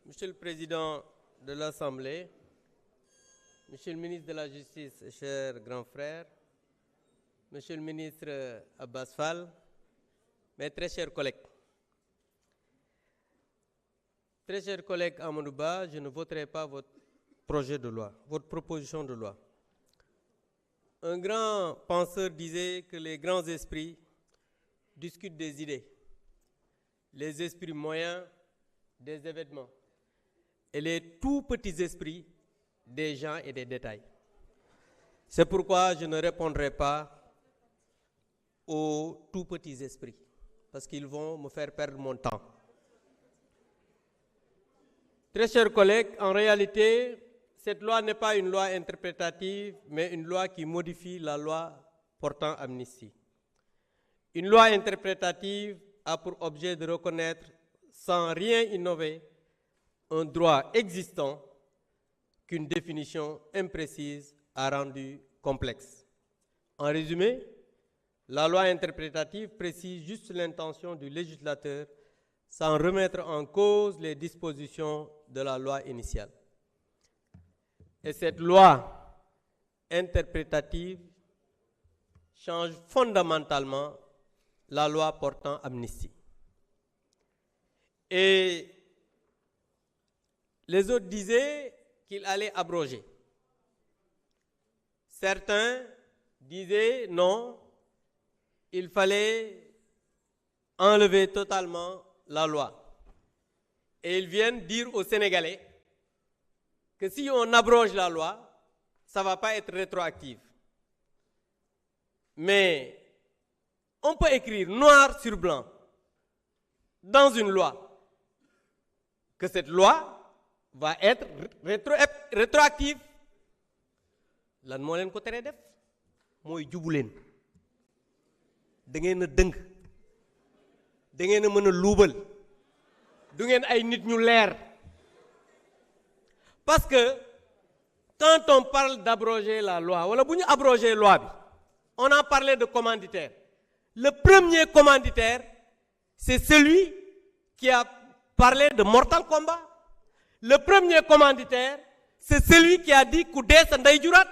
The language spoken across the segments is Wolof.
Monsieur le Président de l'Assemblée, Monsieur le ministre de la Justice, cher grand frère, Monsieur le ministre Abbas Fall, mes très chers collègues. Très chers collègues Amadou Ba, je ne voterai pas votre projet de loi, votre proposition de loi. Un grand penseur disait que les grands esprits discutent des idées, les esprits moyens des événements et les tout petits esprits des gens et des détails. C'est pourquoi je ne répondrai pas aux tout petits esprits, parce qu'ils vont me faire perdre mon temps. Très chers collègues, en réalité, cette loi n'est pas une loi interprétative, mais une loi qui modifie la loi portant amnistie. Une loi interprétative a pour objet de reconnaître, sans rien innover, un droit existant qu'une définition imprécise a rendu complexe. En résumé, la loi interprétative précise juste l'intention du législateur sans remettre en cause les dispositions de la loi initiale. Et cette loi interprétative change fondamentalement la loi portant amnistie. Et les autres disaient qu'il allait abroger. Certains disaient non, il fallait enlever totalement la loi. Et ils viennent dire aux Sénégalais que si on abroge la loi, ça ne va pas être rétroactif. Mais on peut écrire noir sur blanc dans une loi que cette loi va être rétroactive. Lan moo leen ko teree def mooy jubu leen da ngeen a dëng da ngeen a mën a luubal du ngeen ay nit ñu leer. Parce que quand on parle d'abroger la loi wala bu ñu abroger loi bi on a parlé de commanditaire. Le premier commanditaire c'est celui qui a parlé de Mortal Kombat. Le premier commanditaire, c'est celui qui a dit Koudé Sanday Jurat.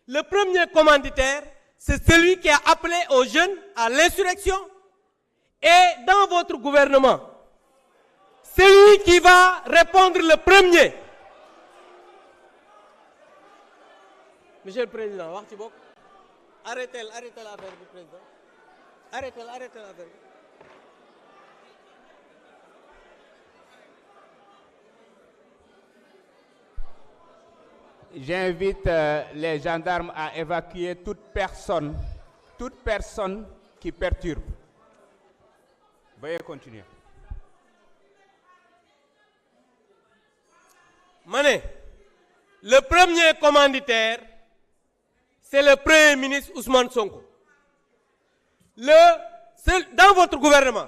Le premier commanditaire, c'est celui qui a appelé aux jeunes à l'insurrection. Et dans votre gouvernement, celui qui va répondre le premier. Monsieur le Président, arrêtez l'affaire du Président. Arrêtez l'affaire. J'invite les gendarmes à évacuer toute personne qui perturbe. Veuillez continuer. Mané, le premier commanditaire, c'est le Premier ministre Ousmane Sonko. Dans votre gouvernement,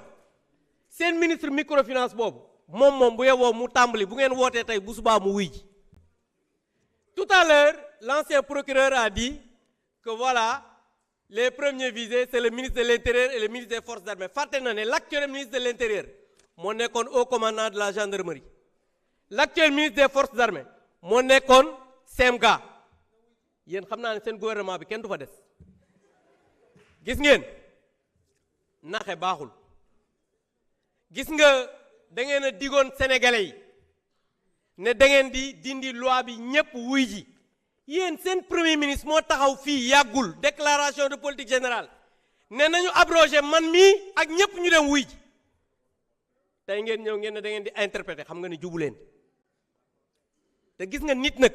c'est le ministre microfinance Bob. Mom bu yewoo mu tàmbali bu ngeen wootee tey bu subaa mu wuy ji. Tout à l'heure, l'ancien procureur a dit que voilà, les premiers visés, c'est le ministre de l'Intérieur et le ministre des Forces armées. Fatenane, l'actuel ministre de l'Intérieur, mon écon haut commandant de la gendarmerie. L'actuel ministre des Forces armées, mon écon Semga. Yen xamna ne sen gouvernement bi ken du fa dess. Gis ngeen naxé baxul. Gis nga da ngeen a digoon Sénégalais yi ne da ngeen di dindi loi bi ñepp wuy ji yeen sen premier ministre mo taxaw fi yagul déclaration de politique générale ne nañu abroger man mi ak ñepp ñu dem wuy ji tay ngeen ñew ngeen ne da ngeen di interpréter xam nga ni jubu leen te gis nga nit nak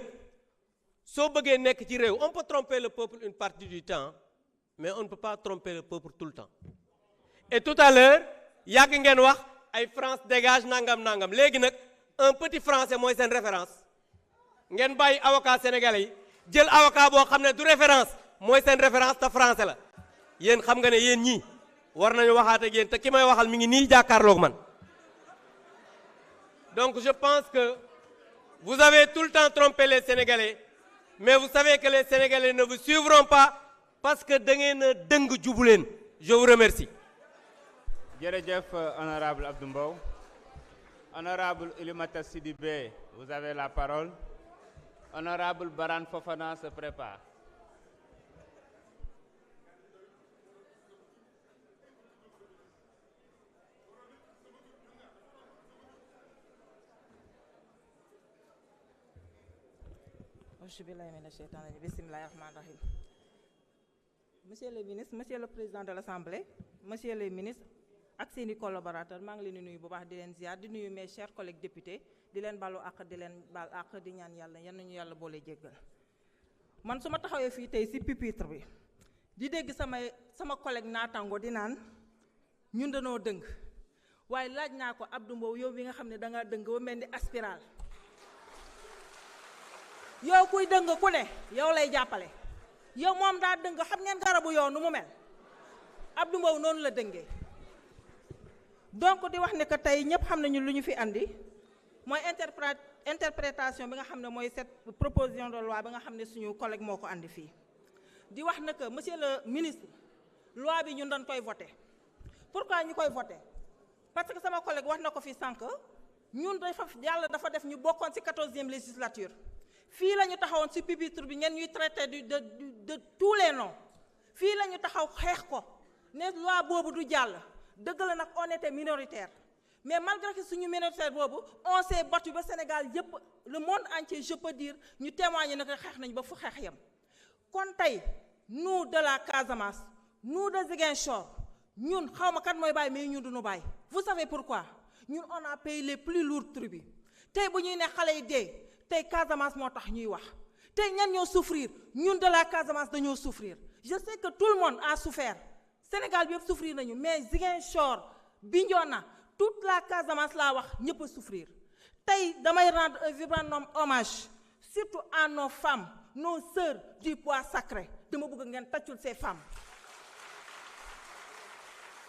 so bëggee nekk ci réew on peut tromper le peuple une partie du temps mais on ne peut pas tromper le peuple tout le temps. Et tout à l'heure yag ngeen wax ay France dégage nangam légui nak un petit français mooy seen référence ngeen bàyyi avocat sénégalais yi jël avocat boo xam ne du référence mooy seen référence te français la yéen xam nga ne yéen ñii war nañu waxaat ak yéen te ki may waxal mi ngi nii jàkkaarloog man. Donc je pense que vous avez tout le temps trompé les Sénégalais mais vous savez que les Sénégalais ne vous suivront pas parce que da ngeen a dëng jubu leen. Je vous remercie. Jërëjëf honorable Abdou Mbow. Honorable Oulimata Sidibé, vous avez la parole. Honorable Baran Fofana se prépare. Monsieur le ministre, monsieur le président de l'Assemblée, monsieur le ministre ak seeni collaborateurs, maa ngi leen di nuyu bu baax di leen ziar di nuyu mes chers collègues députés di leen balu ak di leen bal ak di ñaan yàlla yan nañu yàlla boole jéggal. Man su ma taxawee fii tey ci pupitre bi di dégg sama collègue naataango di naan ñun dañoo dëng waaye laaj naa ko Abdou Mbow yow bi nga xam ne da ngaa dëng ba mel ni aspiral yow kuy dëng ku ne yow lay jàppale yow moom daa dëng xam ngeen garabu yow nu mu mel Abdou Mbow noonu la dëngee donc di wax ne que tey ñëpp xam nañu lu ñu fi andi mooy interprétation bi nga xam ne mooy cette proposition de loi bi nga xam ne suñu collègue moo ko andi fii di wax ne que monsieur le ministre loi bi ñun dañ koy voté pourquoi ñu koy voté parce que sama collègue wax na ko fi sànq ñun yàlla dafa def ñu bokkoon ci 14e législature fii la ñu taxawoon ci pupitre bi ngeen ñuy traité de tous les noms fii la ñu taxaw xeex ko ne loi boobu du jàll dëgg la nag on était minoritaire mais malgré que suñu minoritaire boobu on s'est battu ba Sénégal yëpp le monde entier je peux dire ñu témoigner ne que xeex nañu ba fu xeex yam kon tey nous de la Casamance nous de Ziguinchor ñun xaw ma kat mooy bàyyi mais ñun duñu bàyyi vous savez pourquoi ñun on a payé les plus lourds tributs tey bu ñuy ne xale yi dee tey Casamance moo tax ñuy wax tey ñan ñoo souffrir ñun de la Casamance dañoo souffrir je sais que tout le monde a souffert Sénégal bi yëpp souffrir nañu mais Ziguinchor Bignona toute la Casamance laa wax ñëpp a souffrir tey damay rendre un vibrant hommage surtout à nos femmes nos sœurs du bois sacré dama bëgg ngeen tàccul ces femmes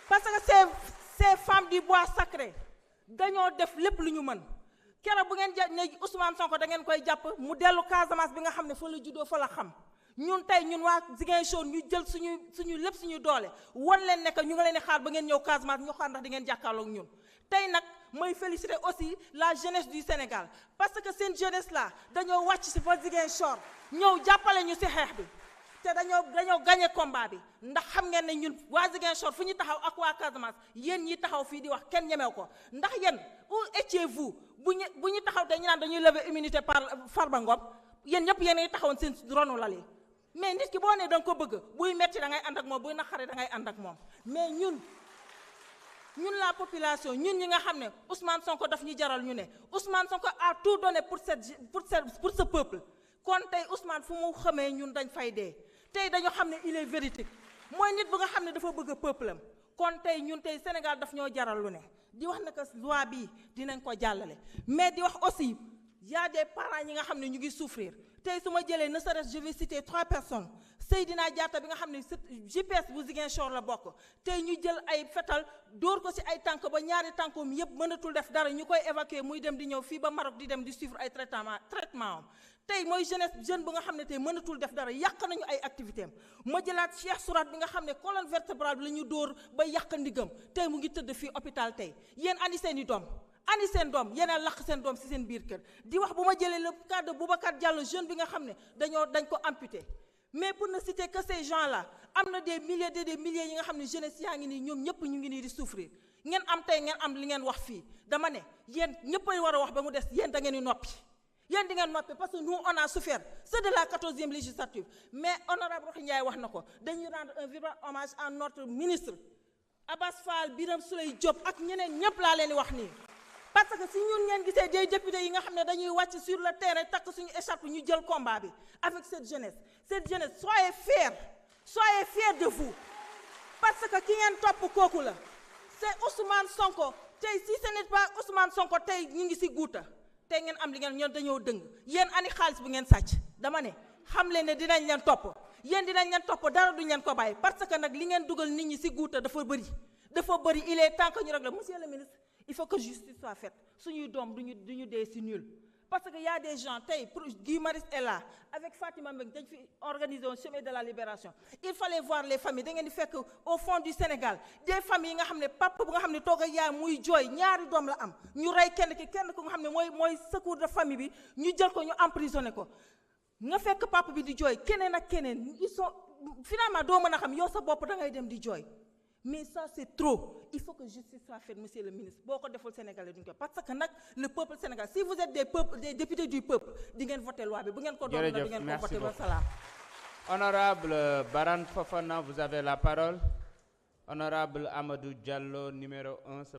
parce que ces femmes du bois sacré dañoo def lépp lu ñu mën keroog bu ngeen ne Ousmane Sonko da ngeen koy jàpp mu dellu Casamance bi nga xam ne fa la juddoo fa la xam ñun tey ñun waa Ziguinchor ñu jël suñu lépp suñu doole won leen ne que ñu nga leen di xaar ba ngeen ñëw Casamance ñu xaar ndax di ngeen jàkkaarloog ñun tey nag mooy féliciter aussi la jeunesse du Sénégal parce que seen jeunesse là dañoo wàcc si fa Ziguinchor ñëw jàppale ñu si xeex bi te dañoo gagné combat bi ndax xam ngeen ne ñun waa Ziguinchor fu ñu taxaw ak waa Casamance yéen ñi taxaw fii di wax kenn ñemew ko ndax yéen où étiez-vous bu ñu taxaw te ñu naan dañuy lever immunité par Farba Ngom yéen ñëpp yéen a ngi taxawoon seen ronu lal yi mais nit ki boo nee da nga ko bëgg buy metti da ngay ànd ak moom buy naqare da ngay ànd ak moom mais ñun la population ñun ñi nga xam ne Ousmane Sonko daf ñu jaral ñu ne Ousmane Sonko a tout donné pour ce peuple kon tey Ousmane fu mu xamee ñun dañ fay dee tey dañoo xam ne il est véridique mooy nit bu nga xam ne dafa bëgg a peuple am kon tey ñun tey Sénégal daf ñoo jaral lu ne di wax ne que loi bii dinañ ko jàllale mais di wax aussi y a des parents ñi nga xam ne ñu ngi souffrir tey su ma jëlee ne serait-ce je vais citer 3 personnes Seydina Diatta bi nga xam ne GPS bu Ziguinchor la bokk tey ñu jël ay fetal dóor ko ci ay tànk ba ñaari tànkoom yépp mënatul def dara ñu koy évacuer muy dem di ñëw fii ba Maroc di dem di suivre ay traitement am tey mooy jeune bu nga xam ne tey mënatul def dara yàq nañu ay activité am ma jëlaat Cheikh Sourat bi nga xam ne colonne vertébrale bi la ñu dóor ba yàq ndigam tey mu ngi tëdd fii hôpital tey yéen andi seen i doom ani seen doom yeneen laq seen doom ci seen biir kër di wax bu ma jëlee le cas de Boubacar Diallo jeune bi nga xam ne dañ ko amputé mais pour ne citer que ces gens là am na des milliers yi nga xam ne jeunesse yaa ngi nii ñoom ñëpp ñu ngi nii di souffrir ngeen am tey ngeen am li ngeen wax fii dama ne yéen ñëpp a war a wax ba mu des yéen da ngeen di noppi yéen di ngeen noppi parce que nous on a souffert c'est de la 14e législature mais honorable Rokhaya Ndiaye wax na ko dañuy rendre un vibrant hommage à notre ministre Abass Fall Birame Souleye Diop ak ñeneen ñëpp laa leen di wax nii parce que si ñun ngeen gisee des députés yi nga xam ne dañuy wàcc sur le terrain takk suñu écharpe ñu jël combat bi avec cette jeunesse soyez fiers de vous parce que ki ngeen topp kooku la c'est Ousmane Sonko tey si ce n'est pas Ousmane Sonko tey ñu ngi si guuta tey ngeen am li ngeen ñoom dañoo dëng yéen ani xaalis bu ngeen sàcc dama ne xam leen ne dinañ leen topp yéen dinañ leen topp dara duñ leen ko bàyyi parce que nag li ngeen dugal nit ñi si guuta dafa bëri il est temps que ñu régler monsieur le ministre il faut que justice soit faite suñuy doom duñu dee si nul parce que y a des gens tey Guy Marius est là avec Fatima Mbeng dañ fi organiser un chemin de la libération il fallait voir les familles da ngeen di fekk au fond du Sénégal des familles yi nga xam ne papa bu nga xam ne toog ak yaay muy jooy ñaari doom la am ñu rey kenn ku nga xam ne mooy secours de famille bi ñu jël ko ñu emprisonné ko nga fekk papa bi di jooy keneen ak keneen ils sont finalement doo mën a xam yow sa bopp da ngay dem di jooy mais ça c'est trop il faut que justice soit faite monsieur le ministre boo ko deful Sénégalais duñ ko parce que nag le peuple sénégalais si vous êtes des députés du peuple di ngeen voter loi bi bu ngeen ko doon di ngeen ko voter ba salaam. Honorable Baran Fofana, vous avez la parole. Honorable Amadou Diallo, numéro 1.